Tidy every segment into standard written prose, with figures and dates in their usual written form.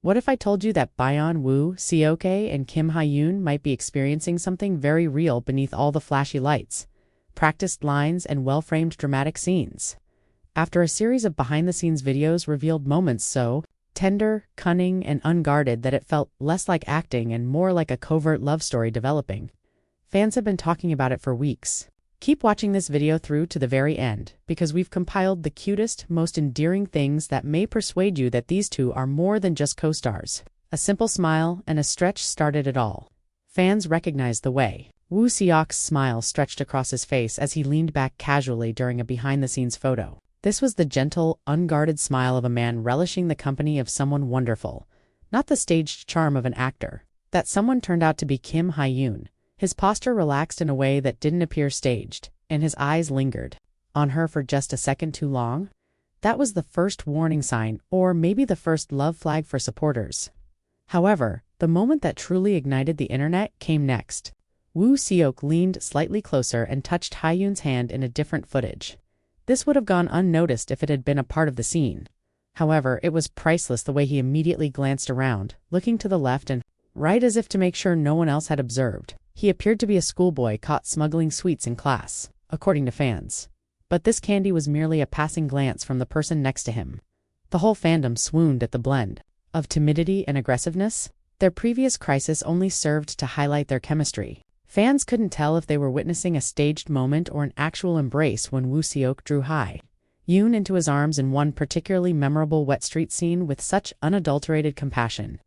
What if I told you that Byeon, Woo, Seok, and Hye Yoon might be experiencing something very real beneath all the flashy lights, practiced lines, and well-framed dramatic scenes? After a series of behind-the-scenes videos revealed moments so tender, cunning, and unguarded that it felt less like acting and more like a covert love story developing, fans have been talking about it for weeks. Keep watching this video through to the very end, because we've compiled the cutest, most endearing things that may persuade you that these two are more than just co-stars. A simple smile and a stretch started it all. Fans recognized the way Woo Seok's smile stretched across his face as he leaned back casually during a behind-the-scenes photo. This was the gentle, unguarded smile of a man relishing the company of someone wonderful, not the staged charm of an actor. That someone turned out to be Hye Yoon. His posture relaxed in a way that didn't appear staged, and his eyes lingered on her for just a second too long. That was the first warning sign, or maybe the first love flag for supporters. However, the moment that truly ignited the internet came next. Woo Seok leaned slightly closer and touched Hye Yoon's hand in a different footage. This would have gone unnoticed if it had been a part of the scene. However, it was priceless the way he immediately glanced around, looking to the left and right as if to make sure no one else had observed. He appeared to be a schoolboy caught smuggling sweets in class, according to fans. But this candy was merely a passing glance from the person next to him. The whole fandom swooned at the blend of timidity and aggressiveness. Their previous crisis only served to highlight their chemistry. Fans couldn't tell if they were witnessing a staged moment or an actual embrace when Woo Seok drew Hye Yoon into his arms in one particularly memorable wet street scene with such unadulterated compassion.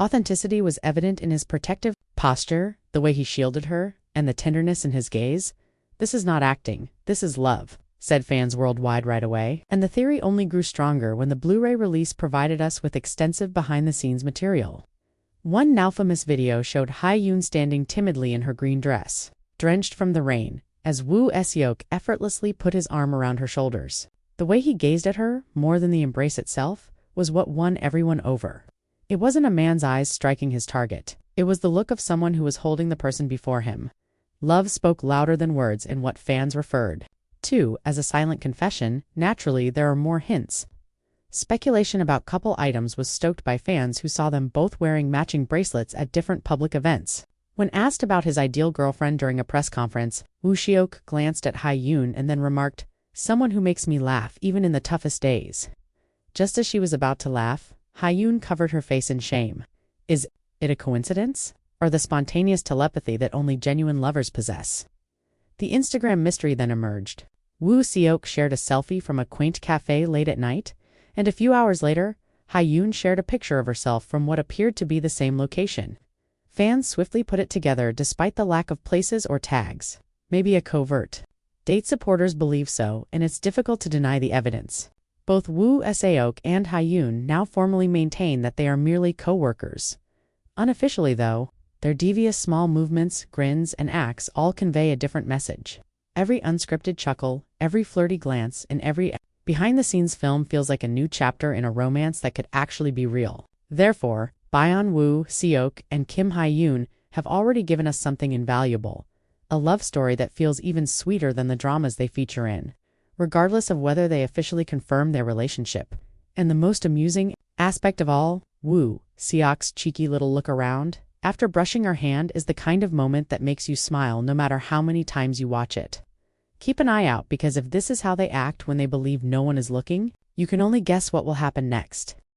Authenticity was evident in his protective posture, the way he shielded her, and the tenderness in his gaze. "This is not acting, this is love," said fans worldwide right away. And the theory only grew stronger when the Blu-ray release provided us with extensive behind-the-scenes material. One now-famous video showed Hye Yoon standing timidly in her green dress, drenched from the rain, as Woo Seok effortlessly put his arm around her shoulders. The way he gazed at her, more than the embrace itself, was what won everyone over. It wasn't a man's eyes striking his target. It was the look of someone who was holding the person before him. Love spoke louder than words in what fans referred to as a silent confession. Naturally, there are more hints. Speculation about couple items was stoked by fans who saw them both wearing matching bracelets at different public events. When asked about his ideal girlfriend during a press conference, Woo Seok glanced at Hye Yoon and then remarked, "Someone who makes me laugh even in the toughest days." Just as she was about to laugh, Hye Yoon covered her face in shame. Is it a coincidence? Or the spontaneous telepathy that only genuine lovers possess? The Instagram mystery then emerged. Woo Seok shared a selfie from a quaint cafe late at night, and a few hours later, Hye Yoon shared a picture of herself from what appeared to be the same location. Fans swiftly put it together despite the lack of places or tags. Maybe a covert date. Supporters believe so, and it's difficult to deny the evidence. Both Woo Seok and Hye Yoon now formally maintain that they are merely co-workers. Unofficially, though, their devious small movements, grins, and acts all convey a different message. Every unscripted chuckle, every flirty glance, and every behind-the-scenes film feels like a new chapter in a romance that could actually be real. Therefore, Byeon, Woo Seok, and Hye Yoon have already given us something invaluable, a love story that feels even sweeter than the dramas they feature in, regardless of whether they officially confirm their relationship. And the most amusing aspect of all, Woo Seok's cheeky little look around after brushing her hand is the kind of moment that makes you smile no matter how many times you watch it. Keep an eye out, because if this is how they act when they believe no one is looking, you can only guess what will happen next.